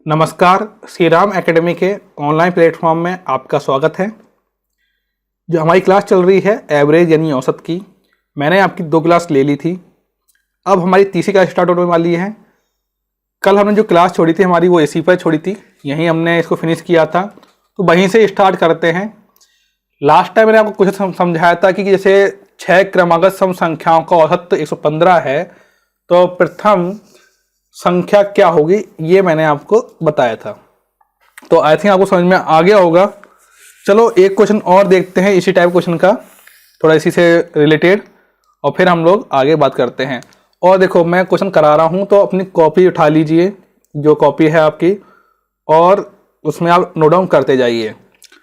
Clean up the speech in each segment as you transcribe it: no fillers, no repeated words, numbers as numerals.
नमस्कार, श्री राम एकेडमी के online platform में आपका स्वागत है। जो हमारी क्लास चल रही है एवरेज यानी औसत की, मैंने आपकी 2 क्लास ले ली थी। अब हमारी तीसरी क्लास स्टार्ट होने वाली है। कल हमने जो क्लास छोड़ी थी हमारी वो एसी पर छोड़ी थी, यहीं हमने इसको फिनिश किया था, तो वहीं से स्टार्ट करते हैं। लास्ट टाइम मैंने आपको कुछ समझाया था कि जैसे 6 क्रमागत सम संख्याओं का औसत 115 है, तो प्रथम संख्या क्या होगी ये मैंने आपको बताया था। तो आई थिंक आपको समझ में आ गया होगा। चलो एक क्वेश्चन और देखते हैं इसी टाइप क्वेश्चन का, थोड़ा इसी से रिलेटेड, और फिर हम लोग आगे बात करते हैं। और देखो मैं क्वेश्चन करा रहा हूं तो अपनी कॉपी उठा लीजिए, जो कॉपी है आपकी, और उसमें आप नोट डाउन करते जाइए,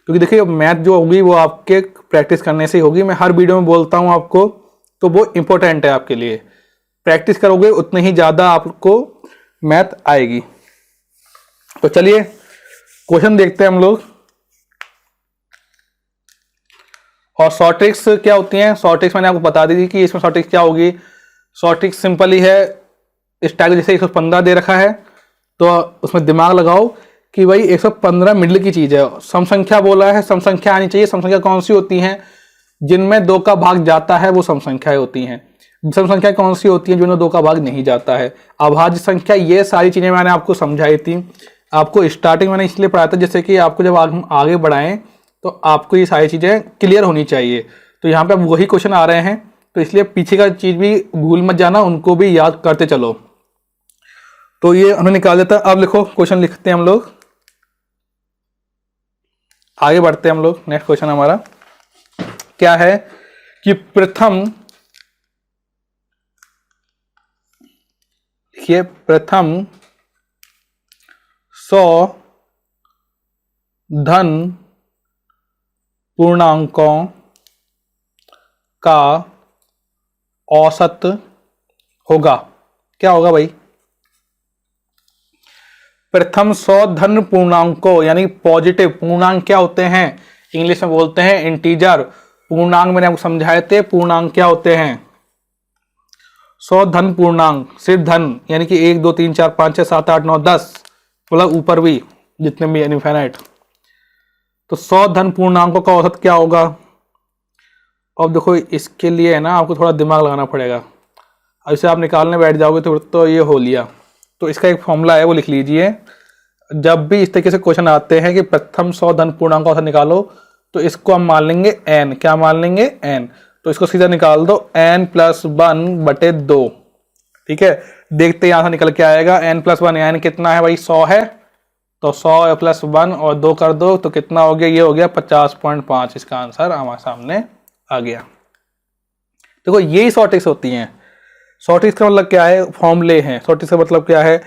क्योंकि देखिए मैथ जो होगी वो आपके प्रैक्टिस करने से ही होगी। मैं हर वीडियो में बोलता हूँ आपको, तो वो इम्पोर्टेंट है आपके लिए। प्रैक्टिस करोगे उतनी ही ज़्यादा आपको मैथ आएगी। तो चलिए क्वेश्चन देखते हैं हम लोग। और शॉर्ट ट्रिक्स क्या होती हैं, शॉर्ट ट्रिक्स मैंने आपको बता दी थी कि इसमें शॉर्ट ट्रिक्स क्या होगी। शॉर्ट ट्रिक्स सिंपल ही है, इस टाइप जैसे 115 दे रखा है तो उसमें दिमाग लगाओ कि भाई 115 मिडिल की चीज है। सम संख्या बोला है, सम संख्या आनी चाहिए। सम संख्या कौन सी होती हैं? जिनमें 2 का भाग जाता है वो सम संख्याएं होती हैं। सम संख्या कौन सी होती है जिनमें 2 का भाग नहीं जाता है? अभाज्य संख्या, ये सारी चीजें मैंने आपको समझाई थी। आपको स्टार्टिंग मैंने इसलिए पढ़ाया था जैसे कि आपको जब हम आगे बढ़ाएं तो आपको ये सारी चीजें क्लियर होनी चाहिए। तो यहाँ पे अब वही क्वेश्चन आ रहे हैं, तो इसलिए पीछे का चीज भी भूल मत जाना, उनको भी याद करते चलो। तो ये हमने निकाल देता। अब लिखो, क्वेश्चन लिखते हैं हम लोग, आगे बढ़ते हैं हम लोग। नेक्स्ट क्वेश्चन हमारा क्या है कि प्रथम 100 धन पूर्णांकों का औसत होगा। क्या होगा भाई? प्रथम 100 धन पूर्णांकों यानी पॉजिटिव पूर्णांक क्या होते हैं? इंग्लिश में बोलते हैं इंटीजर। पूर्णांक मैंने आपको समझाए थे, पूर्णांक क्या होते हैं? 100 धन पूर्णांक, सिर्फ धन, यानी कि 1 2 3 4 5 6 7 8 9 10, मतलब ऊपर भी जितने भी इनफिनिट। तो 100 धन पूर्णांकों का औसत क्या होगा? अब देखो इसके लिए है ना आपको थोड़ा दिमाग लगाना पड़ेगा। अब इसे आप निकालने बैठ जाओगे तो ये हो लिया। तो इसका एक फॉर्मूला है, वो लिख लीजिए। जब भी इस तरीके से क्वेश्चन आते हैं कि प्रथम 100 धन पूर्णांक का औसत निकालो, तो इसको हम मान लेंगे n। क्या मान लेंगे? n। तो इसको सीधा निकाल दो, n+1/2। ठीक है, देखते यहां से निकल के आएगा n+1। n कितना है भाई? 100 है, तो 100 + 1 और 2 कर दो तो कितना हो गया? ये हो गया 50.5। इसका आंसर हमारे सामने आ गया। देखो यही शॉर्ट ट्रिक्स होती हैं। शॉर्ट ट्रिक्स का मतलब क्या है? फॉर्मूले हैं। शॉर्ट ट्रिक्स का मतलब क्या है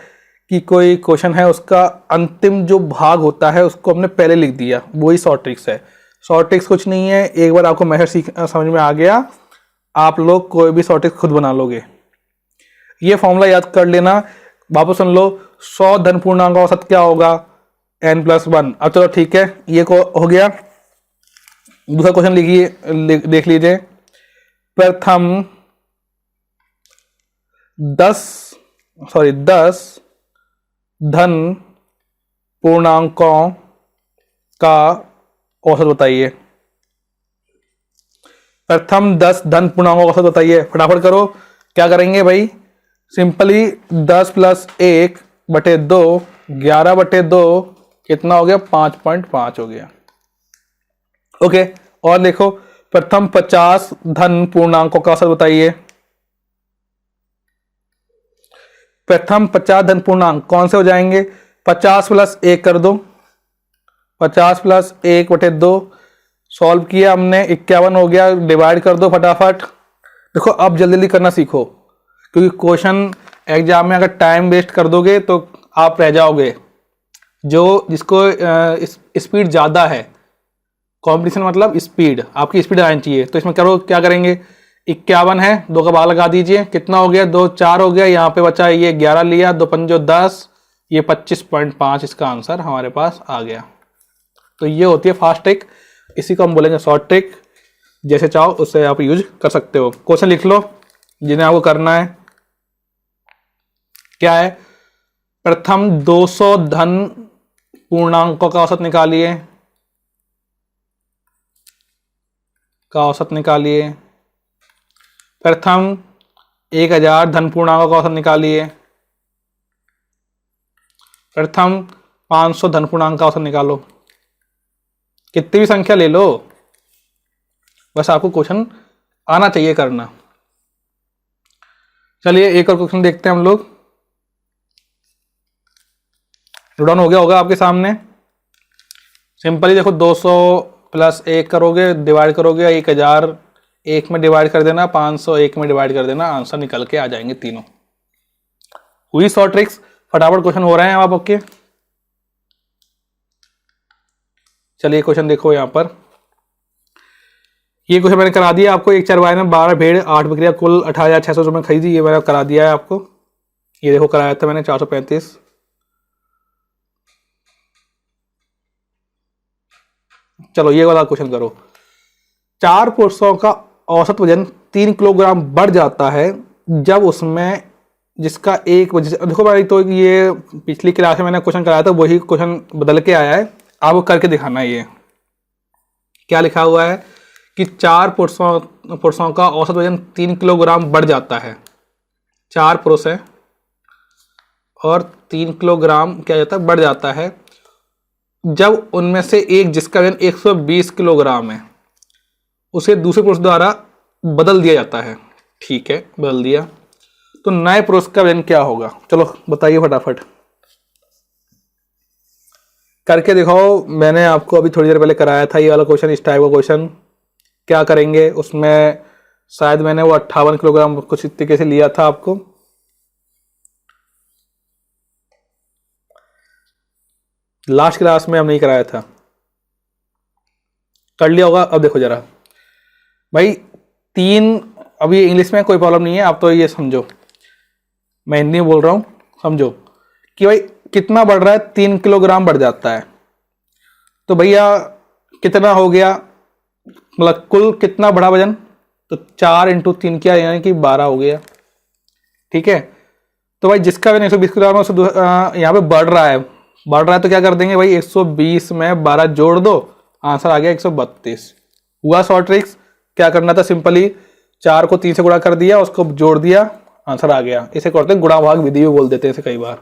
कि कोई क्वेश्चन है, उसका अंतिम जो भाग होता है उसको हमने पहले लिख दिया, वही शॉर्ट ट्रिक्स है। शॉर्ट ट्रिक्स कुछ नहीं है, एक बार आपको मेथड समझ में आ गया, आप लोग कोई भी शॉर्ट ट्रिक्स खुद बना लोगे। ये फॉर्मूला याद कर लेना, वापस सुन लो। 100 धन पूर्णांक का औसत क्या होगा? n+1। अब चलो ठीक है, ये को हो गया। दूसरा क्वेश्चन लिखिए, देख लीजिए। प्रथम 10 धन पूर्णांकों का औसत बताइए। प्रथम 10 धन पूर्णांकों का औसत बताइए। फटाफट करो। क्या करेंगे भाई? सिंपली 10 + 1/2, 11/2 कितना हो गया? 5.5 हो गया। ओके, और देखो प्रथम 50 धन पूर्णांकों का औसत बताइए। प्रथम 50 धन पूर्णांक कौन से हो जाएंगे? 50 + 1 कर दो, 50 + 1/2 सॉल्व किया हमने, 51 हो गया। डिवाइड कर दो फटाफट। देखो अब जल्दी जल्दी करना सीखो, क्योंकि क्वेश्चन एग्जाम में अगर टाइम वेस्ट कर दोगे तो आप रह जाओगे। जिसको स्पीड ज़्यादा है, कंपटीशन मतलब स्पीड, आपकी स्पीड आनी चाहिए। तो इसमें करो, क्या करेंगे? 51 है, 2 का भाग लगा दीजिए, कितना हो गया? 2 4 हो गया। यहाँ पे बचा ये 11 लिया, 2 5 10, ये 25.5 इसका आंसर हमारे पास आ गया। तो ये होती है फास्ट ट्रिक, इसी को हम बोलेंगे शॉर्ट ट्रिक। जैसे चाहो उससे आप यूज कर सकते हो। क्वेश्चन लिख लो जिन्हें आपको करना है। क्या है? प्रथम 200 धन पूर्णांकों का औसत निकालिए, प्रथम 1000 धन पूर्णांकों का औसत निकालिए, प्रथम 500 धन पूर्णांक का औसत निकालो। कितनी भी संख्या ले लो, बस आपको क्वेश्चन आना चाहिए करना। चलिए एक और क्वेश्चन देखते हैं हम लोग। डाउन हो गया होगा आपके सामने। सिंपली देखो 200 प्लस 1 करोगे, डिवाइड करोगे, 1000 1 में डिवाइड कर देना, 500 1 में डिवाइड कर देना, आंसर निकल के आ जाएंगे तीनों। हुई शॉर्ट ट्रिक्स, फटाफट क्वेश्चन हो रहे हैं आप आपके। चलिए क्वेश्चन देखो यहाँ पर। ये क्वेश्चन मैंने करा दिया आपको। एक चरवाहे में 12 भेड़ 8 बकरियां कुल 18,600 रुपये में खरीदी। ये मैंने करा दिया है आपको। ये देखो कराया था मैंने 435। चलो ये वाला क्वेश्चन करो। 4 पुरुषों का औसत वजन 3 किलोग्राम बढ़ जाता है जब उसमें जिसका एक वजन, देखो भाई तो ये पिछली क्लास में मैंने क्वेश्चन कराया था, वही क्वेश्चन बदल के आया है। आपको करके दिखाना है। ये क्या लिखा हुआ है कि 4 पुरुषों का औसत वजन 3 किलोग्राम बढ़ जाता है। 4 पुरुष है और 3 किलोग्राम क्या जाता है, बढ़ जाता है जब उनमें से एक जिसका वजन 120 किलोग्राम है उसे दूसरे पुरुष द्वारा बदल दिया जाता है। ठीक है, बदल दिया, तो नए पुरुष का वजन क्या होगा? चलो बताइए फटाफट करके दिखाओ। मैंने आपको अभी थोड़ी देर पहले कराया था ये वाला क्वेश्चन, इस टाइप का क्वेश्चन। क्या करेंगे उसमें, शायद मैंने वो 58 किलोग्राम कुछ इस तरीके से लिया था आपको। लास्ट क्लास में हम नहीं कराया था, कर लिया होगा। अब देखो जरा भाई, 3, अभी इंग्लिश में कोई प्रॉब्लम नहीं है, आप तो ये समझो, मैं हिंदी में बोल रहा हूं, समझो कि भाई कितना बढ़ रहा है, 3 किलोग्राम बढ़ जाता है। तो भैया कितना हो गया, मतलब कुल कितना बढ़ा वजन, तो 4 × 3 क्या, यानी कि 12 हो गया। ठीक है, तो भाई जिसका वजन 120 किलोग्राम है उससे यहाँ पे बढ़ रहा है, तो क्या कर देंगे भाई, 120 में 12 जोड़ दो, आंसर आ गया 132। हुआ शॉर्ट ट्रिक्स। क्या करना था, सिंपली 4 को 3 से गुणा कर दिया, उसको जोड़ दिया, आंसर आ गया। इसे करते हैं गुणा भाग विधि भी बोल देते हैं इसे कई बार।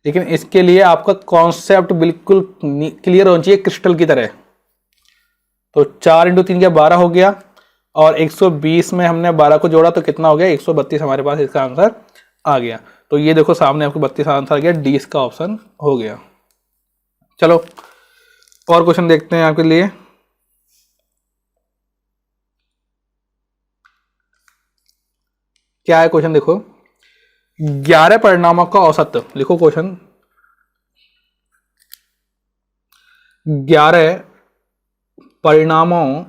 लेकिन इसके लिए आपका कॉन्सेप्ट बिल्कुल क्लियर होना चाहिए, क्रिस्टल की तरह। तो 4 × 3 क्या 12 हो गया, और 120 में हमने 12 को जोड़ा तो कितना हो गया, 132 हमारे पास इसका आंसर आ गया। तो ये देखो सामने आपको 32 आंसर आ गया, डी इसका ऑप्शन हो गया। चलो और क्वेश्चन देखते हैं आपके लिए। क्या है क्वेश्चन देखो, 11 परिणामों का औसत, लिखो क्वेश्चन, 11 परिणामों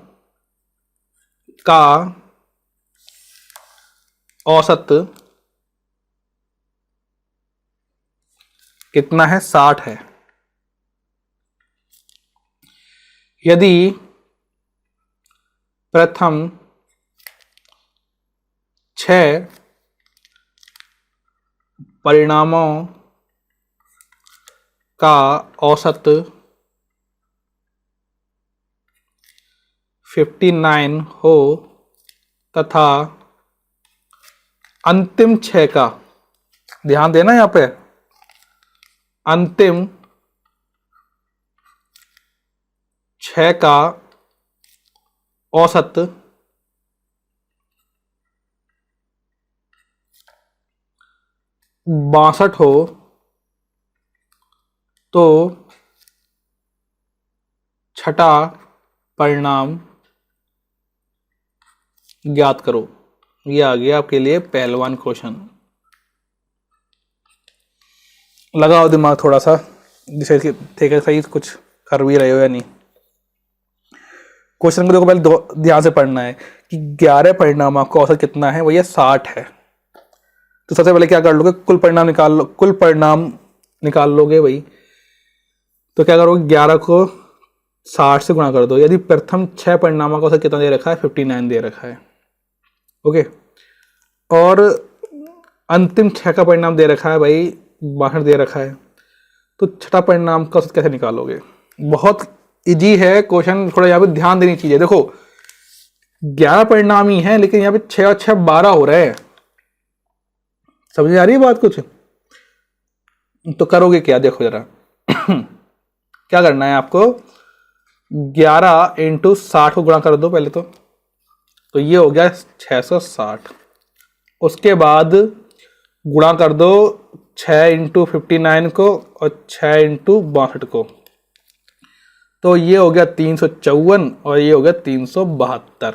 का औसत कितना है, 60 है। यदि प्रथम 6 परिणामों का औसत 59 हो तथा अंतिम 6 का, ध्यान देना यहां पे, अंतिम 6 का औसत 62 हो तो छठा परिणाम ज्ञात करो। ये आ गया आपके लिए पहलवान क्वेश्चन। लगाओ दिमाग थोड़ा सा, जिसे ठीक सही कुछ कर भी रहे हो या नहीं। क्वेश्चन को देखो पहले ध्यान से पढ़ना है कि 11 परिणामों का औसत कितना है, भैया 60 है। तो सबसे पहले क्या कर लोगे, कुल परिणाम निकाल लो, कुल परिणाम निकाल लोगे भाई। तो क्या करोगे, 11 को 60 से गुणा कर दो। यदि प्रथम 6 परिणामों का औसत कितना दे रखा है, 59 दे रखा है। ओके, और अंतिम 6 का परिणाम दे रखा है भाई, 62 दे रखा है, तो छठा परिणाम का औसत कैसे निकालोगे? बहुत इजी है क्वेश्चन, थोड़ा यहाँ पे ध्यान देनी चाहिए। देखो 11 परिणाम ही है, लेकिन यहाँ पे 6 और 6 12 हो रहे हैं। समझ आ रही है बात कुछ? तो करोगे क्या, देखो जरा क्या करना है आपको, 11 इंटू 60 को गुणा कर दो पहले तो ये हो गया 660। उसके बाद गुणा कर दो 6 इंटू 59 को और 6 इंटू 62 को, तो ये हो गया 354 और ये हो गया 372।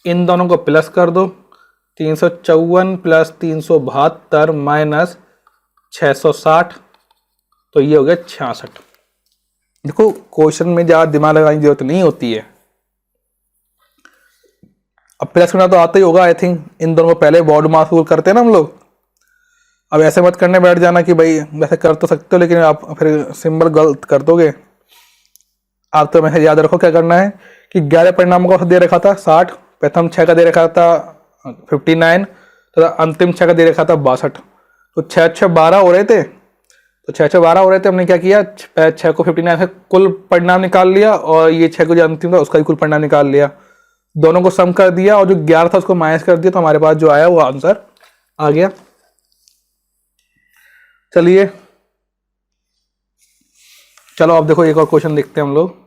इन दोनों को प्लस कर दो, 354 प्लस 372 माइनस 660, तो ये हो गया 66। देखो क्वेश्चन में ज़्यादा दिमाग लगाने की जरूरत नहीं होती है। अब प्लस करना तो आता ही होगा आई थिंक, इन दोनों को पहले बॉड मास रूल करते हैं ना हम लोग। अब ऐसे मत करने बैठ जाना कि भाई वैसे कर तो सकते हो लेकिन आप फिर सिंबल गलत कर दोगे। आप तो मैसेज याद रखो क्या करना है कि 11 परिणामों का दे रखा था 60, प्रथम 6 का दे रखा था 59, तो अंतिम 6 का दे रखा था 62। तो 6 6 12 हो रहे थे, तो 6 6 12 हो रहे थे। हमने क्या किया, 6 को 59 से कुल परिणाम निकाल लिया और ये 6 को जो अंतिम था उसका भी कुल परिणाम निकाल लिया, दोनों को सम कर दिया और जो 11 था उसको माइनस कर दिया, तो हमारे पास जो आया वो आंसर आ गया। चलिए चलो अब देखो एक और क्वेश्चन देखते हैं हम लोग।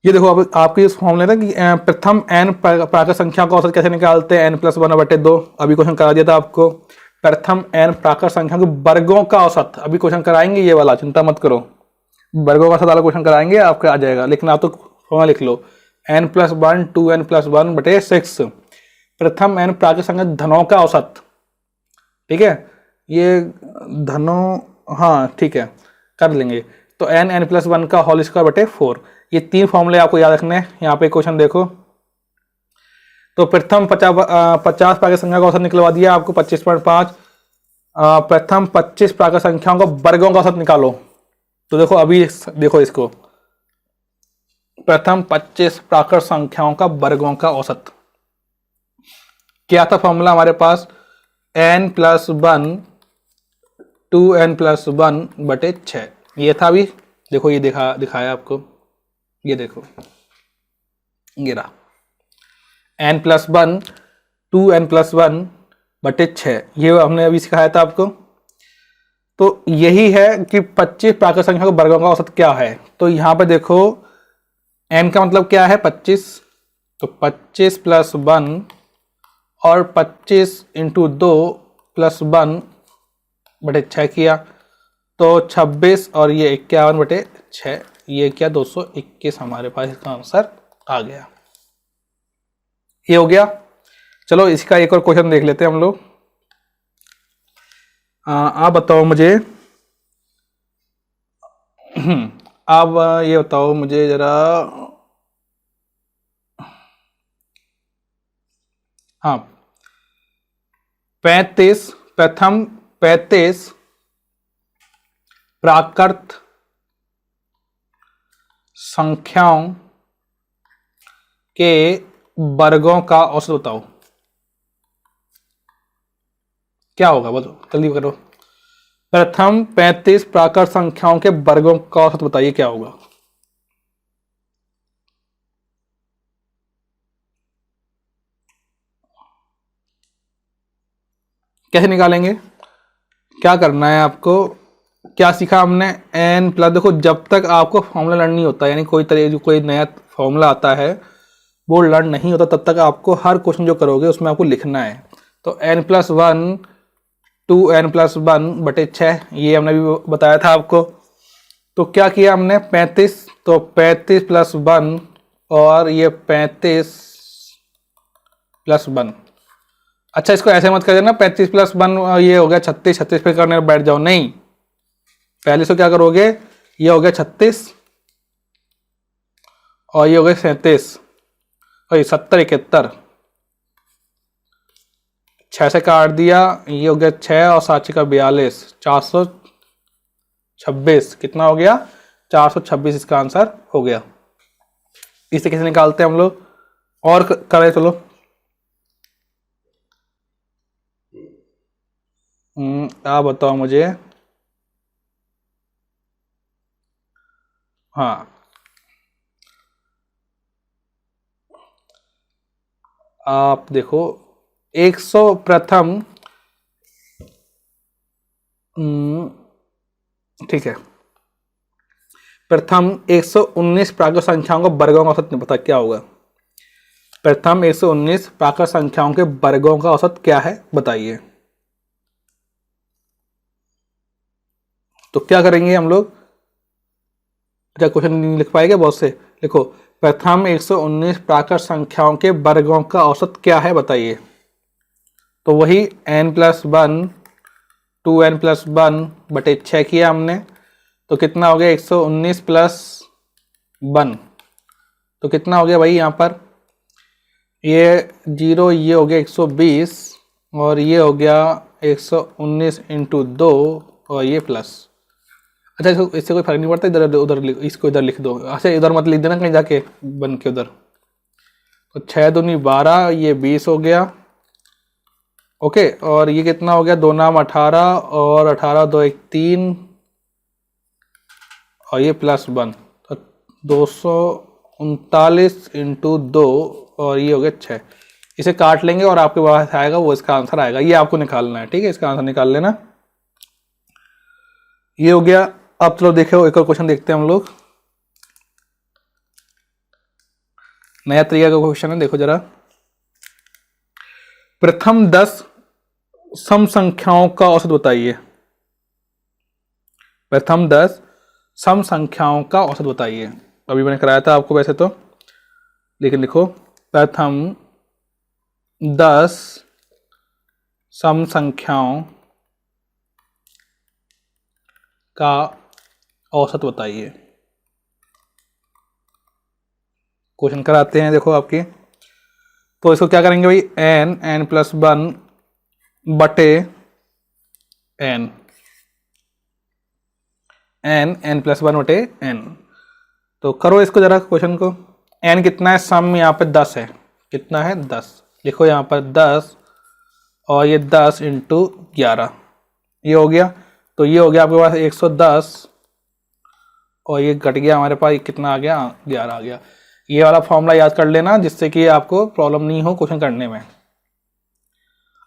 ये देखो अब आपके इस फॉर्मूले ना कि प्रथम n प्राकृत संख्या का औसत कैसे निकालते हैं, n+1/2। अभी क्वेश्चन करा दिया था आपको। प्रथम n प्राकृत संख्या के वर्गों का औसत अभी क्वेश्चन कराएंगे, ये वाला चिंता मत करो, वर्गों का औसत वाला क्वेश्चन कराएंगे, आपका आ जाएगा। लेकिन आप तो फॉर्मूला लिख लो, n+1 2n+1/6 प्रथम n प्राकृत संख्या धनों का औसत। ठीक है, ये धनों, हाँ ठीक है कर लेंगे। तो n+1 का होल स्क्वायर बटे 4। ये 3 फॉर्मूले आपको याद रखने हैं। यहाँ पे क्वेश्चन देखो, तो प्रथम 50 प्राकृत संख्या का औसत निकलवा दिया आपको 25.5। प्रथम 25 प्राकृत संख्याओं का वर्गों का औसत निकालो। तो देखो अभी देखो इसको, प्रथम 25 प्राकृत संख्याओं का वर्गों का औसत क्या था फॉर्मूला हमारे पास, n+1 2n+1/6। ये था। अभी देखो ये दिखाया आपको, ये देखो ये रहा n+1 2n+1/6, ये हमने अभी सिखाया था आपको। तो यही है कि 25 प्राकृत संख्या के वर्गों का औसत क्या है। तो यहां पे देखो n का मतलब क्या है 25, तो 25 + 1 और 25 × 2 + 1/6 किया, तो 26 और ये 51/6, ये क्या 221 हमारे पास इसका आंसर आ गया। ये हो गया। चलो इसका एक और क्वेश्चन देख लेते हैं हम लोग। आप बताओ मुझे आप ये बताओ मुझे जरा, हाँ 35 प्रथम 35 प्राकृत संख्याओं के वर्गों का औसत बताओ, क्या होगा बताओ जल्दी करो। प्रथम 35 प्राकृत संख्याओं के वर्गों का औसत बताइए क्या होगा। कैसे निकालेंगे, क्या करना है आपको, क्या सीखा हमने n+, देखो जब तक आपको फॉर्मूला लर्न नहीं होता, यानी कोई नया फॉर्मूला आता है वो लर्न नहीं होता, तब तक आपको हर क्वेश्चन जो करोगे उसमें आपको लिखना है। तो n+1 2n+1/6 ये हमने भी बताया था आपको। तो क्या किया हमने 35, तो 35 + 1 और ये 35 + 1। अच्छा इसको ऐसे मत कर देना 35 + 1 ये हो गया 36, 36 पे करने बैठ जाओ, नहीं, पहले से क्या करोगे, ये हो गया 36 और ये हो गया 37 और 70 71, 6 से काट दिया, ये हो गया 6 और 7 का 42, 426, कितना हो गया 426, इसका आंसर हो गया। इसे कैसे निकालते हैं हम लोग, और करे चलो। आप बताओ मुझे। हाँ, आप देखो 100 प्रथम, ठीक है, प्रथम 119 प्राकृत संख्याओं का वर्गों का औसत पता क्या होगा। प्रथम 119 प्राकृत संख्याओं के वर्गों का औसत क्या है बताइए। तो क्या करेंगे हम लोग। अच्छा, क्वेश्चन नहीं लिख पाएंगे बहुत से। लिखो, प्रथम 119 प्राकृत संख्याओं के वर्गों का औसत क्या है बताइए। तो वही n+1 2n+1 बटे 6 किया हमने, तो कितना हो गया 119 प्लस 1, तो कितना हो गया भाई यहाँ पर, ये 0, ये हो गया 120 और ये हो गया 119 इंटू 2 और ये प्लस। अच्छा, इससे कोई फर्क नहीं पड़ता, इधर उधर इसको इधर लिख दो। अच्छा, इधर मत लिख देना कहीं जाके बन के उधर। तो 6 दूनी 12, ये 20 हो गया। ओके, और ये कितना हो गया, 2 नाम 18 और 18 2 1 3 और ये +1, तो 239 इंटू 2 और ये हो गया 6। इसे काट लेंगे और आपके पास आएगा वो इसका आंसर आएगा। ये आपको निकालना है, ठीक है, इसका आंसर निकाल लेना। ये हो गया। अब चलो देखो एक और क्वेश्चन देखते हैं हम लोग। नया तरीका का क्वेश्चन है, देखो जरा। प्रथम 10 सम संख्याओं का औसत बताइए। प्रथम 10 सम संख्याओं का औसत बताइए। अभी मैंने कराया था आपको वैसे तो, लेकिन लिखो प्रथम 10 सम संख्याओं का औसत बताइए। क्वेश्चन कराते हैं देखो आपके। तो इसको क्या करेंगे भाई, n+1 बटे n, n+1 बटे n। तो करो इसको जरा क्वेश्चन को। n कितना है, सम यहाँ पे 10 है। कितना है, 10। लिखो यहाँ पर 10 और ये 10 इंटू 11, ये हो गया। तो ये हो गया आपके पास 110 और ये घट गया हमारे पास, कितना आ गया, 11 आ गया। ये वाला फॉर्मूला याद कर लेना जिससे कि आपको प्रॉब्लम नहीं हो क्वेश्चन करने में।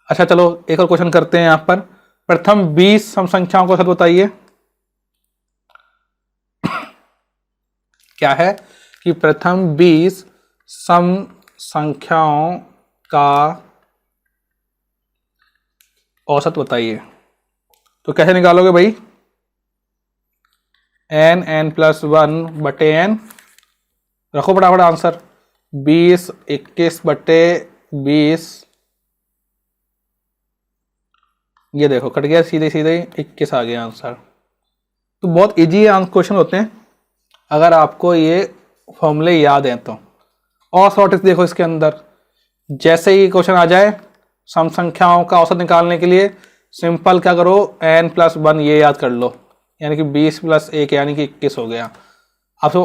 अच्छा चलो एक और क्वेश्चन करते हैं यहाँ पर। प्रथम 20 सम संख्याओं का औसत बताइए। क्या है कि प्रथम 20 सम संख्याओं का औसत बताइए। तो कैसे निकालोगे भाई, n+1 बटे n, रखो फटाफट आंसर। 20 21 बटे 20, ये देखो कट गया, सीधे सीधे 21 आ गया आंसर। तो बहुत इजी क्वेश्चन होते हैं अगर आपको ये फॉर्मूले याद हैं तो। और शॉर्टेज देखो इसके अंदर, जैसे ही क्वेश्चन आ जाए सम संख्याओं का औसत निकालने के लिए सिंपल क्या करो, n+1 ये याद कर लो, यानी कि 20 + 1 यानी कि 21 हो गया। आपसे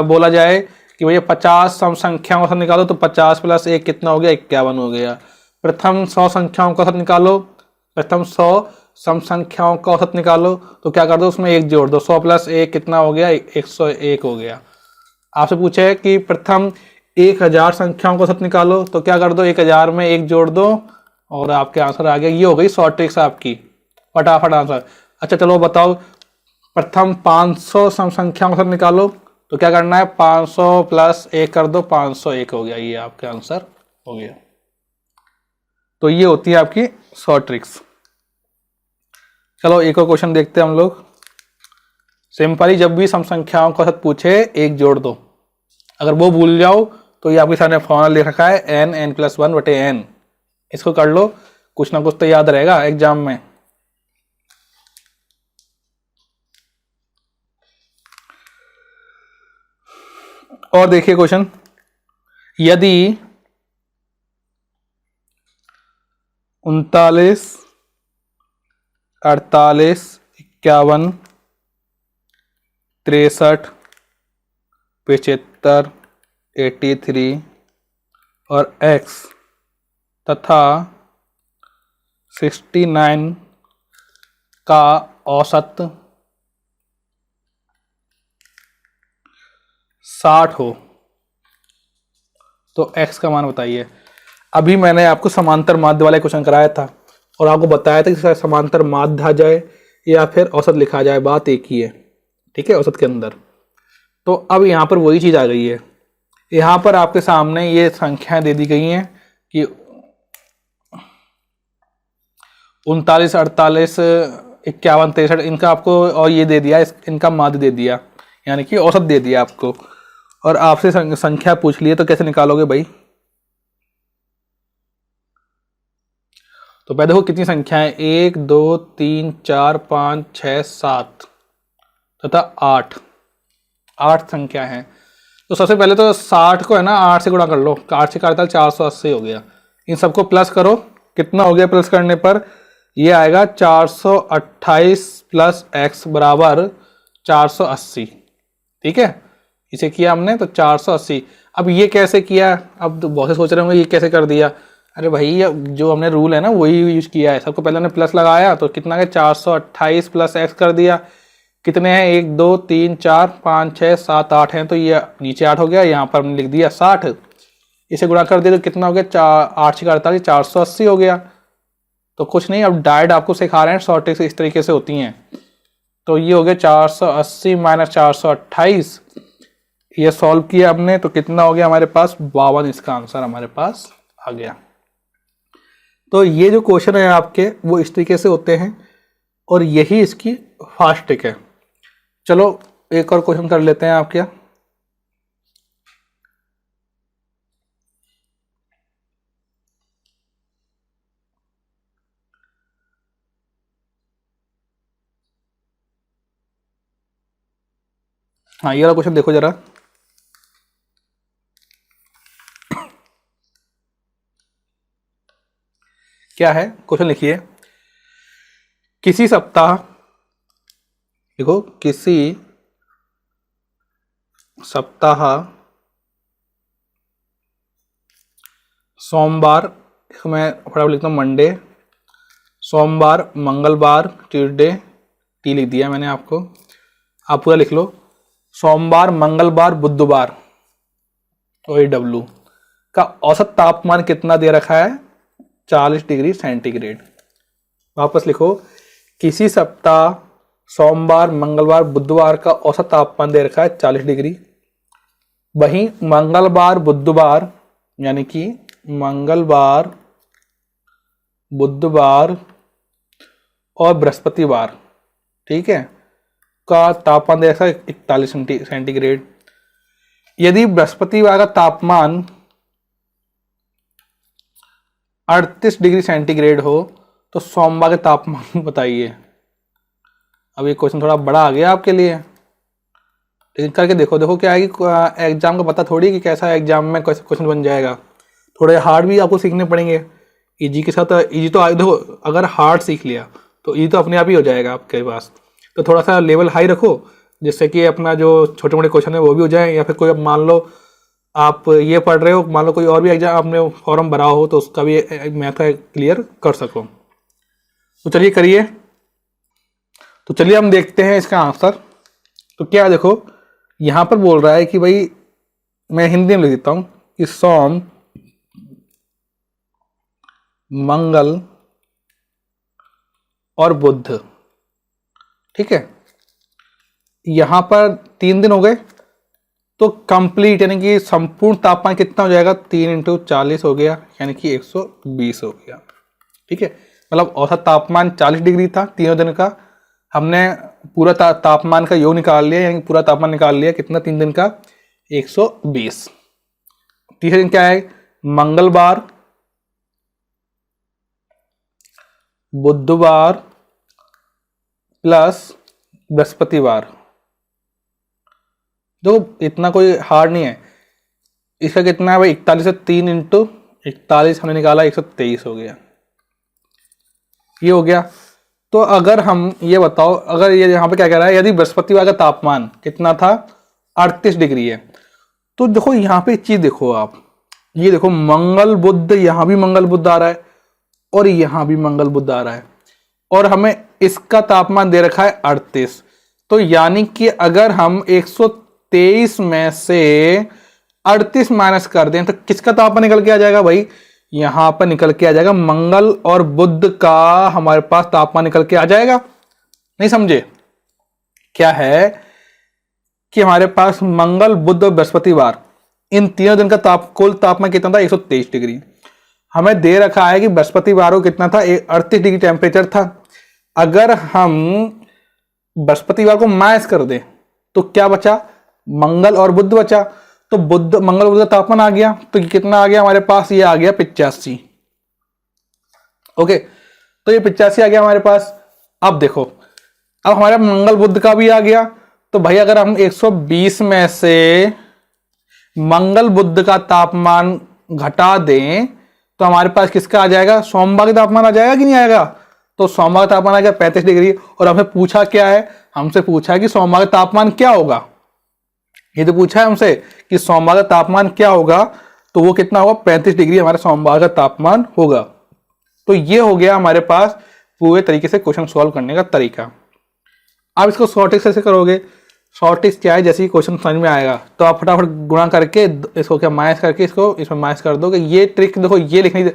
बोला जाए कि भैया 50 सम संख्याओं का औसत निकालो, तो 50 + 1 कितना हो गया, 51 हो गया। प्रथम 100 संख्याओं का औसत निकालो, प्रथम 100 सम संख्याओं का औसत निकालो, तो क्या कर दो, उसमें 1 जोड़ दो। 100 + 1 कितना हो गया, 101 हो गया। आपसे पूछा है कि प्रथम 1000 संख्याओं का औसत निकालो, तो क्या कर दो, 1000 में 1 जोड़ दो और आपके आंसर आ गया। ये हो गई शॉर्ट ट्रिक्स आपकी, फटाफट आंसर। अच्छा चलो बताओ, प्रथम 500 सम संख्याओं का औसत निकालो, तो क्या करना है, 500 + 1 कर दो, 501 हो गया। ये आपके आंसर हो गया। तो ये होती है आपकी शॉर्ट ट्रिक्स। चलो एक और क्वेश्चन देखते हैं हम लोग। सिंपली जब भी सम संख्याओं का औसत पूछे 1 जोड़ दो, अगर वो भूल जाओ तो ये आपके सामने फॉर्मूला लिख रखा है n+1 बटे n। इसको कर लो, कुछ ना कुछ तो याद रहेगा एग्जाम में। और देखिए क्वेश्चन, यदि 39 48 51 63 75 83 और x तथा 69 का औसत 60 हो तो x का मान बताइए। अभी मैंने आपको समांतर माध्य वाले क्वेश्चन कराया था और आपको बताया था कि समांतर माध्य आ जाए या फिर औसत लिखा जाए, बात एक ही है, ठीक है, औसत के अंदर। तो अब यहाँ पर वही चीज आ गई है। यहाँ पर आपके सामने ये संख्याएं दे दी गई हैं कि 39, 48, 51, 63 इनका आपको, और ये दे दिया, इनका माध्य दे दिया, यानी कि औसत दे दिया आपको, और आपसे संख्या पूछ ली है, तो कैसे निकालोगे भाई? तो पहले देखो कितनी संख्याएं, 1 2 3 4 5 6 7 तथा 8 संख्या है। तो सबसे पहले तो 60 को है ना 8 से गुणा कर लो, 8 से काटता 480 हो गया। इन सबको प्लस करो, कितना हो गया प्लस करने पर? ये आएगा 428 प्लस x बराबर 480, ठीक है। इसे किया हमने तो 480। अब ये कैसे किया? अब तो बहुत से सोच रहे होंगे ये कैसे कर दिया। अरे भाई जो हमने रूल है ना वही यूज किया है। सबको पहले हमने प्लस लगाया तो कितना है 428 प्लस x कर दिया। कितने हैं 1 2 3 4 5 6 7 8 हैं, तो ये नीचे 8 हो गया, यहाँ पर हमने लिख दिया 60। इसे गुणा कर दिया तो कितना हो गया 8 से 48 480 हो गया। तो कुछ नहीं, अब डायरेक्ट आपको सिखा रहे हैं, शॉर्टेज से इस तरीके से होती हैं। तो ये हो गया 480 माइनस 428, ये सॉल्व किया हमने तो कितना हो गया हमारे पास 52। इसका आंसर हमारे पास आ गया। तो ये जो क्वेश्चन है आपके वो इस तरीके से होते हैं और यही इसकी फास्ट ट्रिक है। चलो एक और क्वेश्चन कर लेते हैं आपके। हाँ ये वाला क्वेश्चन देखो जरा। क्या है क्वेश्चन, लिखिए। किसी सप्ताह, देखो किसी सप्ताह सोमवार, मैं फटाफट लिखता हूँ मंडे, सोमवार, मंगलवार, ट्यूसडे, टी लिख दिया मैंने आपको, आप पूरा लिख लो। सोमवार, मंगलवार, बुधवार और डब्लू का औसत तापमान कितना दे रखा है? 40 डिग्री सेंटीग्रेड। वापस लिखो, किसी सप्ताह सोमवार, मंगलवार, बुधवार का औसत तापमान दे रखा है 40 डिग्री। वहीं मंगलवार, बुधवार, यानी कि मंगलवार, बुधवार और बृहस्पतिवार, ठीक है, का तापमान दे रखा है 41 सेंटीग्रेड। यदि बृहस्पतिवार का तापमान 38 डिग्री सेंटीग्रेड हो तो सोमवार का तापमान बताइए। अब ये क्वेश्चन थोड़ा बड़ा आ गया आपके लिए, लेकिन करके देखो। देखो क्या है कि एग्जाम का पता थोड़ी कि कैसा एग्जाम में कैसे क्वेश्चन बन जाएगा। थोड़े हार्ड भी आपको सीखने पड़ेंगे। इजी के साथ इजी तो देखो, अगर हार्ड सीख लिया तो इजी तो अपने आप ही हो जाएगा आपके पास। तो थोड़ा सा लेवल हाई रखो जिससे कि अपना जो छोटे मोटे क्वेश्चन है वो भी हो जाए। या फिर कोई, अब मान लो आप ये पढ़ रहे हो, मान लो कोई और भी एग्जाम आपने फॉर्म भरा हो तो उसका भी मैथ का क्लियर कर सको। तो चलिए करिए। तो चलिए हम देखते हैं इसका आंसर। तो क्या देखो यहां पर बोल रहा है कि भाई, मैं हिंदी में लिख देता हूं कि सोम, मंगल और बुध, ठीक है, यहां पर 3 दिन हो गए। तो कंप्लीट यानी कि संपूर्ण तापमान कितना हो जाएगा? 3 × 40 हो गया, यानी कि 120 हो गया, ठीक है। मतलब औसत तापमान 40 डिग्री था तीनों दिन का, हमने पूरा तापमान का योग निकाल लिया, यानी पूरा तापमान निकाल लिया। कितना? 3 दिन का 120। तीसरे दिन क्या है? मंगलवार, बुधवार प्लस बृहस्पतिवार। देखो इतना कोई हार्ड नहीं है। इसका कितना है भाई? 41 से 3 × 41 हमने निकाला, 123 हो गया। ये हो गया। तो अगर हम ये बताओ, अगर ये यहाँ पे क्या कह रहा है, यदि बृहस्पतिवार का तापमान कितना था? 38 डिग्री है। तो देखो यहाँ पे एक चीज देखो आप, ये देखो मंगल बुध, यहां भी मंगल बुध आ रहा है और यहां भी मंगल बुध आ रहा है, और हमें इसका तापमान दे रखा है 38। तो यानी कि अगर हम 123 में से 38 माइनस कर दें तो किसका तापमान निकल के आ जाएगा भाई? यहां पर निकल के आ जाएगा मंगल और बुध का हमारे पास तापमान निकल के आ जाएगा। नहीं समझे? क्या है कि हमारे पास मंगल बुध और बृहस्पतिवार इन तीनों दिन का कुल तापमान कितना था? 123 डिग्री। हमें दे रखा है कि बृहस्पतिवार को कितना था? 38 डिग्री टेम्परेचर था। अगर हम बृहस्पतिवार को माइनस कर दें तो क्या बचा? मंगल और बुध बचा। तो बुध, मंगल बुध का तापमान आ गया, तो कितना आ गया हमारे पास? ये आ गया 85। ओके, तो ये 85 आ गया हमारे पास। अब देखो, अब हमारा मंगल बुध का भी आ गया। तो भाई अगर हम 120 में से मंगल बुध का तापमान घटा दें तो हमारे पास किसका आ जाएगा? सोमवार का तापमान आ जाएगा कि नहीं आएगा? तो सोमवार का तापमान आ गया 35 डिग्री। और हमसे पूछा क्या है? हमसे पूछा है कि सोमवार का तापमान क्या होगा। ये तो पूछा है हमसे कि सोमवार का तापमान क्या होगा, तो वो कितना होगा? 35 डिग्री हमारे सोमवार का तापमान होगा। तो ये हो गया हमारे पास पूरे तरीके से क्वेश्चन सॉल्व करने का तरीका। आप इसको शॉर्टेज कैसे करोगे? शॉर्टेज क्या है? जैसे ही क्वेश्चन समझ में आएगा तो आप फटाफट गुणा करके इसको क्या माइनस करके इसको इसमें माइनस कर दोगे। ये ट्रिक देखो, ये लिखने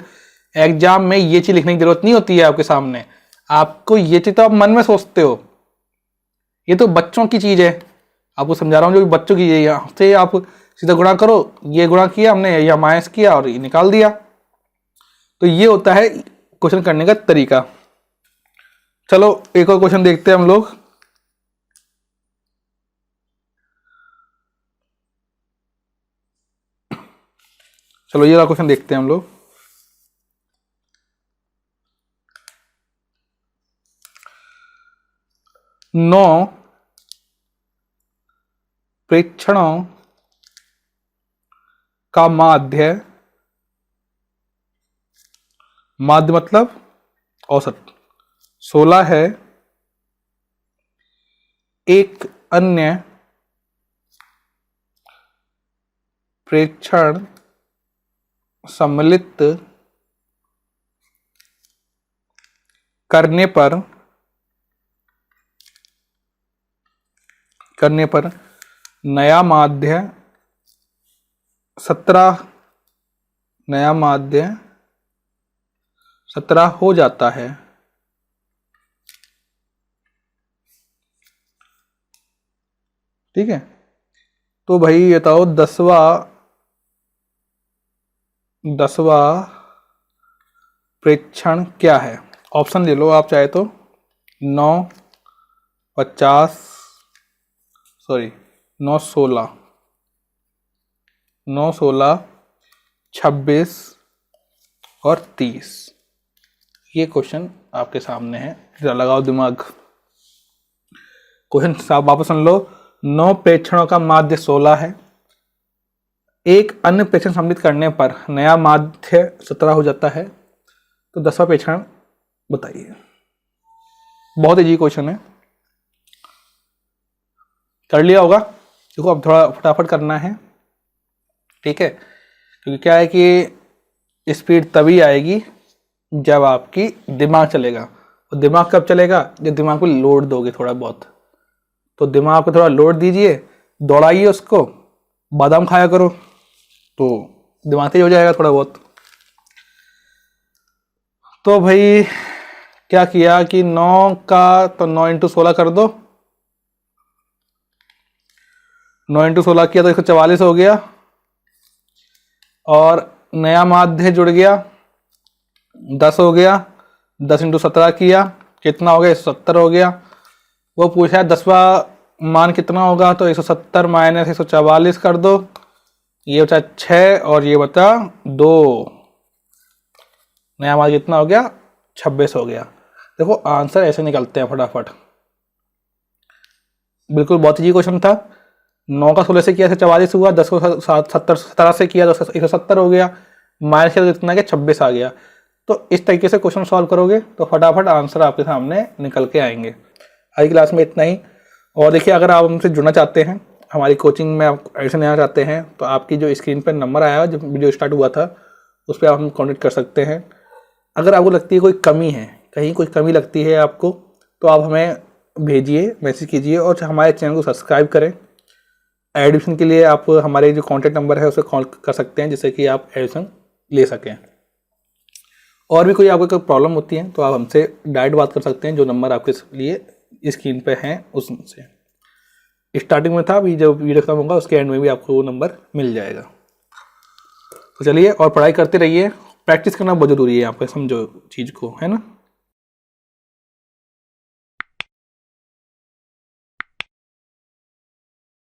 एग्जाम में ये चीज लिखने की जरूरत नहीं होती है आपके सामने। आपको ये चीज तो आप मन में सोचते हो, ये तो बच्चों की चीज है। आपको समझा रहा हूँ जो बच्चों की, यहाँ से आप सीधा गुणा करो, ये गुणा किया हमने या माइनस किया और ये निकाल दिया। तो ये होता है क्वेश्चन करने का तरीका। चलो एक और क्वेश्चन देखते हैं हम लोग। चलो ये वाला क्वेश्चन देखते हैं हम लोग। नौ प्रेक्षणों का माध्य, माध्य मतलब औसत 16 है। एक अन्य प्रेक्षण सम्मिलित करने पर नया माध्य 17 हो जाता है। ठीक है, तो भाई बताओ 10वां प्रेक्षण क्या है? ऑप्शन ले लो आप चाहे तो। 9, 50, 9, 16, 26 और 30। ये क्वेश्चन आपके सामने है, जरा लगाओ दिमाग। क्वेश्चन साहब वापस सुन लो। 9 प्रेक्षणों का माध्य 16 है। एक अन्य प्रेक्षण सम्मिलित करने पर नया माध्य 17 हो जाता है। तो 10वां प्रेक्षण बताइए। बहुत इजी क्वेश्चन है, कर लिया होगा। देखो अब थोड़ा फटाफट करना है, ठीक है, क्योंकि क्या है कि स्पीड तभी आएगी जब आपकी दिमाग चलेगा। और दिमाग कब चलेगा? जब दिमाग को लोड दोगे थोड़ा बहुत। तो दिमाग को थोड़ा लोड दीजिए, दौड़ाइए उसको, बादाम खाया करो तो दिमाग तेज हो जाएगा थोड़ा बहुत। तो भाई क्या किया कि 9 का तो 9 × 16 कर दो। 9 × 16 किया तो 144 हो गया। और नया माध्य जुड़ गया, 10 हो गया। 10 × 17 किया, कितना हो गया? 170 हो गया। वो पूछा है 10वां मान कितना होगा, तो 170 - 144 कर दो। ये बचा 6 और ये बचा 2। नया मान कितना हो गया? 26 हो गया। देखो आंसर ऐसे निकलते हैं फटाफट। बिल्कुल बहुत इजी क्वेश्चन था। 9 का 16 से किया 144 हुआ, 10 को 17 से किया तो 170 हो गया, माइनस किया तो कितना गया? 26 आ गया। तो इस तरीके से क्वेश्चन सॉल्व करोगे तो फटाफट आंसर आपके सामने निकल के आएंगे। आज की क्लास में इतना ही। और देखिए, अगर आप हमसे जुड़ना चाहते हैं, हमारी कोचिंग में आप एडमिशन लेना चाहते हैं तो आपकी जो स्क्रीन पर नंबर आया जब वीडियो स्टार्ट हुआ था उस पर आप हम कॉन्टेक्ट कर सकते हैं। अगर आपको लगती है कोई कमी है, कहीं कोई कमी लगती है आपको, तो आप हमें भेजिए, मैसेज कीजिए और हमारे चैनल को सब्सक्राइब करें। एडमिशन के लिए आप हमारे जो कॉन्टैक्ट नंबर है उसे कॉल कर सकते हैं जिससे कि आप एडमिशन ले सकें। और भी कोई आपको कोई प्रॉब्लम होती है तो आप हमसे डायरेक्ट बात कर सकते हैं, जो नंबर आपके लिए स्क्रीन पे हैं उससे। स्टार्टिंग में था, अभी जब वीडियो खत्म होगा उसके एंड में भी आपको वो नंबर मिल जाएगा। तो चलिए, और पढ़ाई करते रहिए, प्रैक्टिस करना बहुत ज़रूरी है यहाँ पे, समझो चीज़ को, है ना।